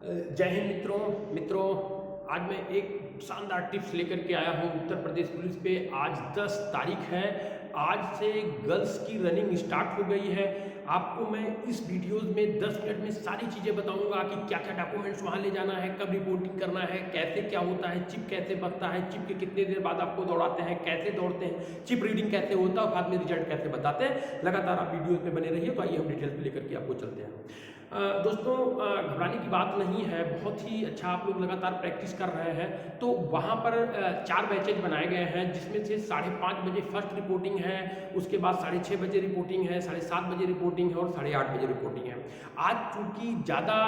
जय हिंद मित्रों आज मैं एक शानदार टिप्स लेकर के आया हूँ उत्तर प्रदेश पुलिस पे। आज 10 तारीख है। आज से गर्ल्स की रनिंग स्टार्ट हो गई है। आपको मैं इस वीडियोस में 10 मिनट में सारी चीज़ें बताऊंगा कि क्या क्या डॉक्यूमेंट्स वहाँ ले जाना है, कब रिपोर्टिंग करना है, कैसे क्या होता है, चिप कैसे बनता है, चिप के कितने देर बाद आपको दौड़ाते हैं, कैसे दौड़ते हैं, चिप रीडिंग कैसे होता है और बाद में रिजल्ट कैसे बताते हैं। लगातार आप वीडियोज में बने रहिए। तो आइए हम डिटेल्स में लेकर के आपको चलते हैं। दोस्तों, घबराने की बात नहीं है। बहुत ही अच्छा आप लोग लगातार प्रैक्टिस कर रहे हैं। तो वहाँ पर 4 बैचेज बनाए गए हैं, जिसमें से 5:30 बजे फर्स्ट रिपोर्टिंग है, उसके बाद 6:30 बजे रिपोर्टिंग है, 7:30 बजे रिपोर्टिंग है और 8:30 बजे रिपोर्टिंग है। आज चूँकि ज़्यादा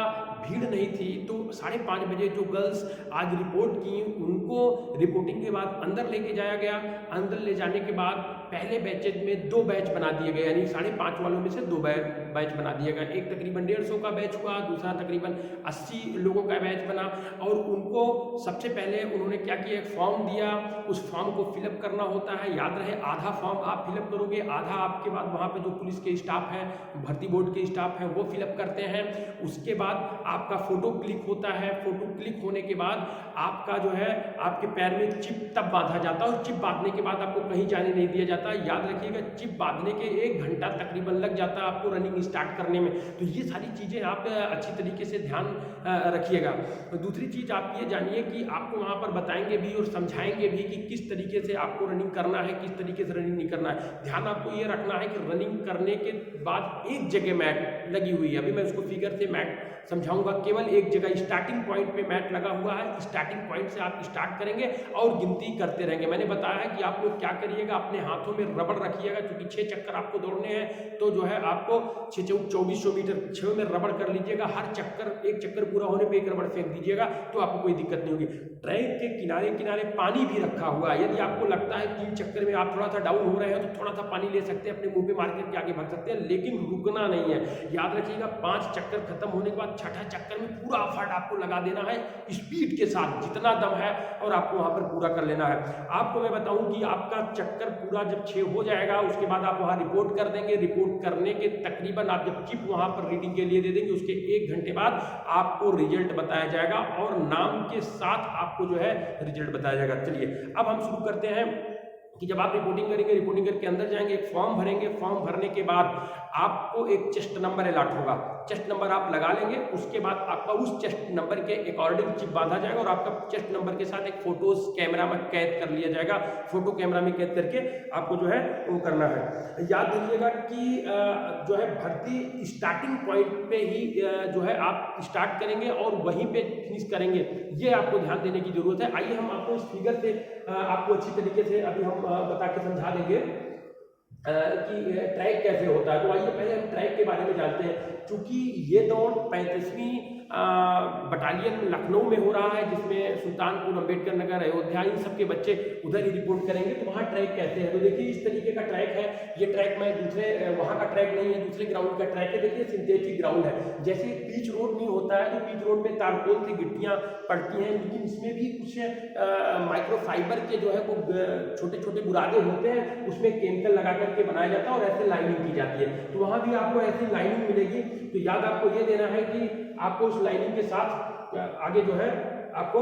भीड़ नहीं थी तो 5:30 बजे जो गर्ल्स आज रिपोर्ट की उनको रिपोर्टिंग के बाद अंदर लेके जाया गया। अंदर ले जाने के बाद पहले बैचेज में 2 बैच बना दिए गए, यानी 5:30 वालों में से 2 बैच बना दिया गया। एक तकरीबन 150 का बैच हुआ, दूसरा तकरीबन 80 लोगों का बैच बना। और उनको सबसे पहले उन्होंने क्या किया, एक फॉर्म दिया। उस फॉर्म को फिलअप करना होता है। याद रहे, आधा फॉर्म आप फिलअप करोगे, आधा आपके बाद वहाँ पे जो पुलिस के स्टाफ है, भर्ती बोर्ड के स्टाफ हैं, वो फिलअप करते हैं। उसके बाद आपका फोटो क्लिक होता है। फोटो क्लिक होने के बाद आपका जो है आपके पैर में चिप तब बांधा जाता है, और चिप बांधने के बाद आपको कहीं जाने नहीं दिया जाता। याद रखिएगा, चिप बांधने के 1 घंटा तकरीबन लग जाता है आपको रनिंग स्टार्ट करने में। तो ये सारी चीज़ें आप अच्छी तरीके से ध्यान रखिएगा। दूसरी चीज़ आप ये जानिए कि आपको वहाँ पर बताएंगे भी और समझाएंगे भी कि किस तरीके से आपको रनिंग करना है, किस तरीके से रनिंग नहीं करना है। ध्यान आपको ये रखना है कि रनिंग करने के बाद एक जगह मैट लगी हुई है। अभी मैं उसको फिगर से मैट समझाऊंगा। केवल एक जगह स्टार्टिंग पॉइंट पे मैट लगा हुआ है। स्टार्टिंग पॉइंट से आप स्टार्ट करेंगे और गिनती करते रहेंगे। मैंने बताया है कि आप लोग क्या करिएगा, अपने हाथों में रबड़ रखिएगा, क्योंकि 6 चक्कर आपको दौड़ने हैं। तो जो है आपको 2400 मीटर 6 में रबड़ कर लीजिएगा। हर चक्कर, एक चक्कर पूरा होने पे एक रबड़ फेंक दीजिएगा, तो आपको कोई दिक्कत नहीं होगी। ट्रैक के किनारे किनारे पानी भी रखा हुआ है। यदि आपको लगता है 3 चक्कर में आप थोड़ा सा डाउन हो रहे हैं तो थोड़ा सा पानी ले सकते हैं, अपने मुंह पे मार करके आगे भाग सकते हैं, लेकिन रुकना नहीं है। याद रखिएगा, 5 चक्कर खत्म होने के बाद 6ठा चक्कर में पूरा एफर्ट आपको लगा देना है, स्पीड के साथ जितना दम है, और आपको वहां पर पूरा कर लेना है। आपको मैं बताऊं कि आपका चक्कर पूरा जब 6 हो जाएगा, उसके बाद आप वहां रिपोर्ट कर देंगे। रिपोर्ट करने के तकरीबन आप जब चिप वहां पर रीडिंग के लिए दे देंगे, उसके 1 घंटे बाद आपको रिजल्ट बताया जाएगा और नाम के साथ आपको जो है रिजल्ट बताया जाएगा। चलिए अब हम शुरू करते हैं कि जब आप रिपोर्टिंग करेंगे, रिपोर्टिंग करके अंदर जाएंगे, एक फॉर्म भरेंगे। फॉर्म भरने के बाद आपको एक चेस्ट नंबर अलॉट होगा। चेस्ट नंबर आप लगा लेंगे। उसके बाद आपका उस चेस्ट नंबर के अकॉर्डिंग चिप बांधा जाएगा और आपका चेस्ट नंबर के साथ एक फोटोज कैमरा में कैद कर लिया जाएगा। फोटो कैमरा में कैद करके आपको जो है वो करना है। याद रखिएगा कि जो है भर्ती स्टार्टिंग पॉइंट पे ही जो है आप स्टार्ट करेंगे और वहीं पे फिनिश करेंगे। ये आपको ध्यान देने की जरूरत है। आइए हम आपको इस फिगर से आपको अच्छी तरीके से अभी हम बता के समझा देंगे कि ट्रैक कैसे होता है। तो आइए पहले हम ट्रैक के बारे में जानते हैं। चूंकि ये दौड़ 35वीं बटालियन लखनऊ में हो रहा है, जिसमें सुल्तानपुर, अंबेडकर नगर, अयोध्या, इन सबके बच्चे उधर ही रिपोर्ट करेंगे। तो वहाँ ट्रैक कैसे है, तो देखिए इस तरीके का ट्रैक है। ये ट्रैक मैं दूसरे वहाँ का ट्रैक नहीं है, दूसरे ग्राउंड का ट्रैक है। देखिए सिंथेटिक ग्राउंड है। जैसे पिच रोड नहीं होता है, तो पिच रोड में तारकोल से गिट्टियाँ पड़ती हैं, लेकिन इसमें भी कुछ माइक्रोफाइबर के जो है वो छोटे छोटे बुरादे होते हैं, उसमें केमिकल लगा करके बनाया जाता है और ऐसे लाइनिंग की जाती है। तो वहाँ भी आपको ऐसी लाइनिंग मिलेगी। तो याद आपको ये देना है कि आपको उस लाइनिंग के साथ आगे जो है आपको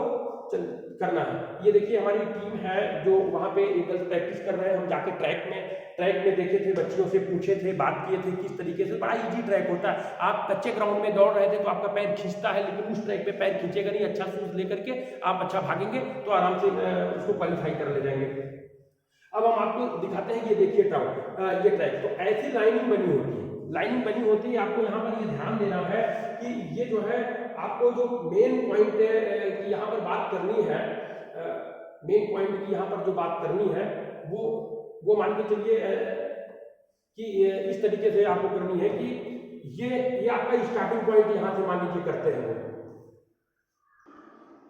करना है। ये देखिए हमारी टीम है जो वहाँ पे गर्ल्स प्रैक्टिस कर रहे हैं। हम जाके ट्रैक में देखे थे, बच्चियों से पूछे थे, बात किए थे किस तरीके से। बड़ा इजी ट्रैक होता है। आप कच्चे ग्राउंड में दौड़ रहे थे तो आपका पैर खींचता है, लेकिन उस ट्रैक पे पैर खींचेगा नहीं। अच्छा शूज लेकर के आप अच्छा भागेंगे तो आराम से उसको क्वालिफाई कर ले जाएंगे। अब हम आपको दिखाते हैं कि ये देखिए ये ट्रैक। तो ऐसी लाइनिंग बनी होती है। लाइनिंग बनी होती है। आपको यहाँ पर ये ध्यान देना है कि ये जो है आपको जो मेन पॉइंट की यहाँ पर बात करनी है, मेन पॉइंट की यहाँ पर जो बात करनी है वो मान के चलिए कि इस तरीके से आपको करनी है कि ये आपका स्टार्टिंग पॉइंट यहाँ से मान लीजिए करते हैं।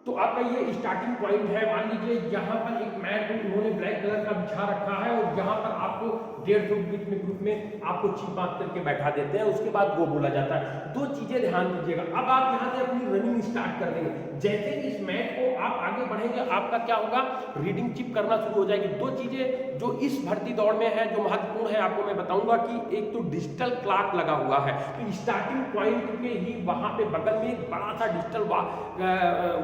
तो आपका ये स्टार्टिंग पॉइंट है। मान लीजिए यहाँ पर एक मैट उन्होंने ब्लैक कलर का बिछा रखा है और यहाँ पर आपको 1.5 फुट में ग्रुप में आपको चिप बांध करके बैठा देते हैं, उसके बाद वो बोला जाता है। दो चीजें ध्यान दीजिएगा। अब आप यहाँ से अपनी रनिंग स्टार्ट कर देंगे। जैसे इस मैट को आप आगे बढ़ेंगे, आपका क्या होगा, रीडिंग चिप करना शुरू हो जाएगी। दो चीजें जो इस भर्ती दौड़ में है, जो महत्वपूर्ण है, आपको मैं बताऊंगा कि एक तो डिजिटल क्लॉक लगा हुआ है, तो स्टार्टिंग पॉइंट पे ही वहां पे बगल में एक बड़ा सा डिजिटल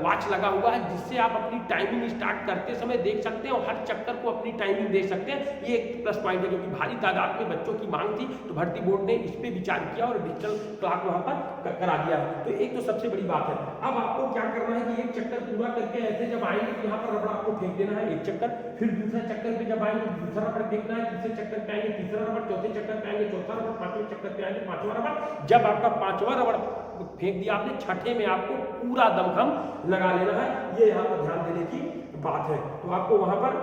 वॉच लगा हुआ है, जिससे आप अपनी टाइमिंग स्टार्ट करते समय देख सकते हैं और हर चक्कर को अपनी टाइमिंग देख सकते हैं। ये एक प्लस पॉइंट है, क्योंकि भारी तादाद में बच्चों की मांग थी, तो भर्ती बोर्ड ने इस पे विचार किया और डिजिटल क्लॉक वहां पर करा दिया। तो एक तो सबसे बड़ी बात है। अब आपको क्या करना है कि एक चक्कर पूरा करके ऐसे जब आएंगे तो यहाँ पर रबड़ आपको फेंक देना है, एक चक्कर, फिर दूसरे चक्कर पे जब आएंगे दूसरा रबड़ फेंकना है, तीसरे चक्कर पे आएंगे तीसरा रबड़, चौथे चक्कर पे आएंगे चौथा रबड़, पांचवें चक्कर पे आएंगे पांचवा रबड़। जब आपका पांचवा रबड़ फेंक दिया आपने, छठे में आपको पूरा दमखम लगा लेना है। ये यहाँ पर ध्यान देने की बात है। तो आपको वहां पर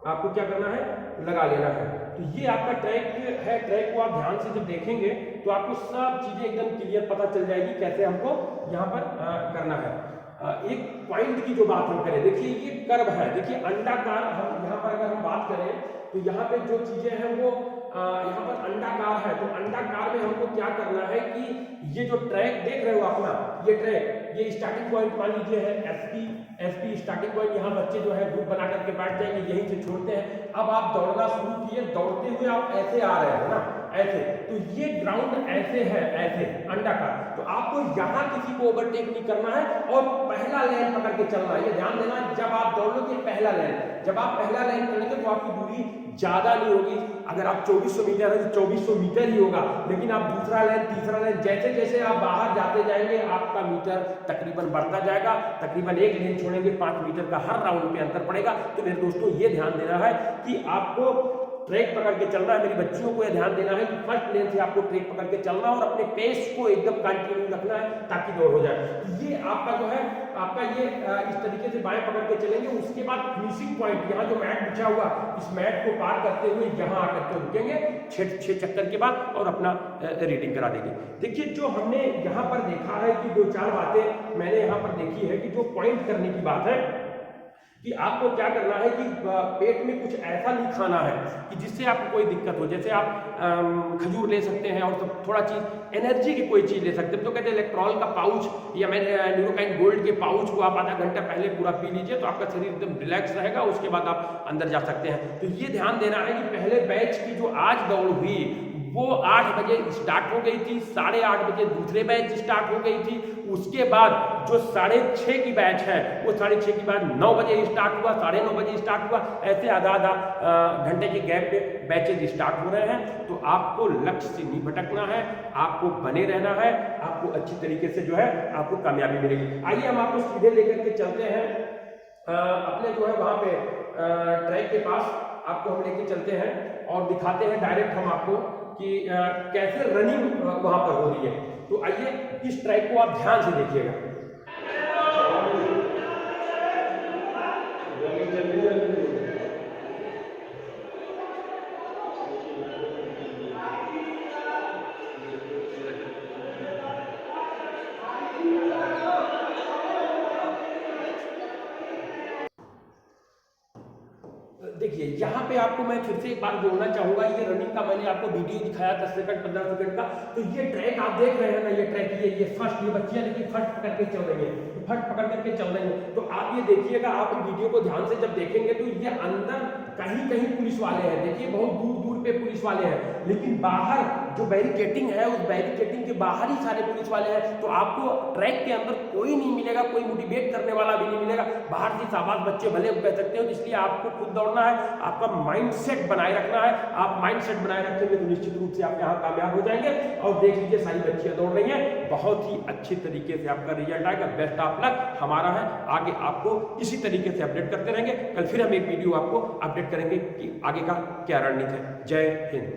आपको क्या करना है, लगा लेना है। तो ये आपका ट्रैक है। ट्रैक को आप ध्यान से जब देखेंगे तो आपको सब चीजें एकदम क्लियर पता चल जाएगी कैसे हमको यहाँ पर करना है। एक पॉइंट की जो बात हम करें, देखिए ये कर्व है, देखिए अंडाकार। हम यहाँ पर अगर हम बात करें तो यहाँ पे जो चीजें हैं वो यहाँ पर अंडाकार है। तो अंडाकार में हमको क्या करना है कि ये जो ट्रैक देख रहे हो अपना, ये ट्रैक, ये स्टार्टिंग पॉइंट मान लीजिए है एसपी स्टार्टिंग पॉइंट। यहाँ बच्चे जो है ग्रुप बना करके बैठ जाएंगे, यहीं से छोड़ते हैं। अब आप दौड़ना शुरू किए, दौड़ते हुए आप ऐसे आ रहे हैं ना, ऐसे, तो ये ग्राउंड ऐसे है, ऐसे अंडाकार। तो आपको यहाँ किसी को ओवरटेक नहीं करना है और पहला लाइन पकड़ के चलना है। ये ध्यान देना, जब आप दौड़ोगे पहला लाइन, जब आप पहला लाइन चलेंगे तो आपकी दूरी ज्यादा नहीं होगी। अगर आप 2400 मीटर है तो 2400 मीटर ही होगा, लेकिन आप दूसरा लाइन, तीसरा लाइन, जैसे जैसे आप बाहर जाते जाएंगे आपका मीटर तकरीबन बढ़ता जाएगा। तकरीबन एक लेन छोड़ेंगे 5 मीटर का हर राउंड पे अंतर पड़ेगा। तो मेरे दोस्तों ये ध्यान देना है कि आपको ट्रैक पकड़ के चलना है। मेरी बच्चियों को यह ध्यान देना है कि फर्स्ट लेन से आपको ट्रैक पकड़ के चलना और अपने पेस को एकदम कंटिन्यू रखना है ताकि दौड़ हो जाए। ये आपका जो है, आपका ये इस तरीके से बाएं पकड़ के चलेंगे। उसके बाद फिनिशिंग पॉइंट, यहाँ जो मैट बिछा हुआ, इस मैट को पार करते हुए यहाँ आकर के रुकेंगे 6 चक्कर के बाद और अपना रीडिंग करा देंगे। देखिए जो हमने यहाँ पर देखा है कि 2-4 बातें मैंने यहाँ पर देखी है कि जो पॉइंट करने की बात है कि आपको क्या करना है कि पेट में कुछ ऐसा नहीं खाना है कि जिससे आपको कोई दिक्कत हो। जैसे आप खजूर ले सकते हैं और थोड़ा चीज एनर्जी की कोई चीज ले सकते हैं। तो कहते हैं इलेक्ट्रॉल का पाउच या न्यूरोकाइन गोल्ड के पाउच को आप आधा घंटा पहले पूरा पी लीजिए, तो आपका शरीर एकदम रिलैक्स रहेगा। उसके बाद आप अंदर जा सकते हैं। तो ये ध्यान देना है कि पहले बैच की जो आज दौड़ हुई वो 8 बजे स्टार्ट हो गई थी, 8:30 बजे दूसरे बैच स्टार्ट हो गई थी। उसके बाद जो 6:30 की बैच है वो 6:30 के बाद 9 बजे स्टार्ट हुआ, 9:30 बजे स्टार्ट हुआ। ऐसे आधा घंटे के गैप पे बैचेज स्टार्ट हो रहे हैं। तो आपको लक्ष्य से नहीं भटकना है, आपको बने रहना है, आपको अच्छी तरीके से जो है आपको कामयाबी मिलेगी। आइए हम आपको सीधे लेकर के चलते हैं अपने जो है वहां पे ट्रैक के पास आपको हम लेके चलते हैं और दिखाते हैं डायरेक्ट हम आपको कि कैसे रनिंग वहां पर हो रही है। तो आइए इस ट्रैक को आप ध्यान से देखिएगा। देखिए यहाँ पे आपको मैं फिर से एक बार जोड़ना चाहूंगा। ये रनिंग का मैंने आपको वीडियो दिखाया 10 सेकंड 15 सेकंड का। तो ये ट्रैक आप देख रहे हैं ना, ये ट्रैक ये फर्स्ट, ये बच्चियां देखिए फर्स्ट पकड़ के चल रही है, फर्स्ट पकड़ करके चल रही है। तो आप ये देखिएगा, आप वीडियो को ध्यान से जब देखेंगे तो ये अंदर कहीं कहीं पुलिस वाले हैं, देखिए बहुत दूर दूर पे पुलिस वाले हैं, लेकिन बाहर जो बैरिकेटिंग है उस बैरिकेटिंग के बाहर ही सारे पुलिस वाले हैं। तो आपको ट्रैक के अंदर कोई नहीं मिलेगा, कोई मोटिवेट करने वाला भी नहीं मिलेगा। बाहर से शाबाश बच्चे भले कह सकते हो। इसलिए आपको खुद दौड़ना है, आपका माइंडसेट बनाए रखना है। आप माइंडसेट बनाए रखेंगे तो निश्चित रूप से आप यहाँ कामयाब हो जाएंगे। और देख लीजिए सारी बच्चियां दौड़ रही हैं, बहुत ही अच्छी तरीके से आपका रिजल्ट आएगा। बेस्ट ऑफ लक हमारा है, आगे आपको इसी तरीके से अपडेट करते रहेंगे। कल फिर हम एक वीडियो आपको अपडेट करेंगे कि आगे का क्या रणनीति है। जय हिंद।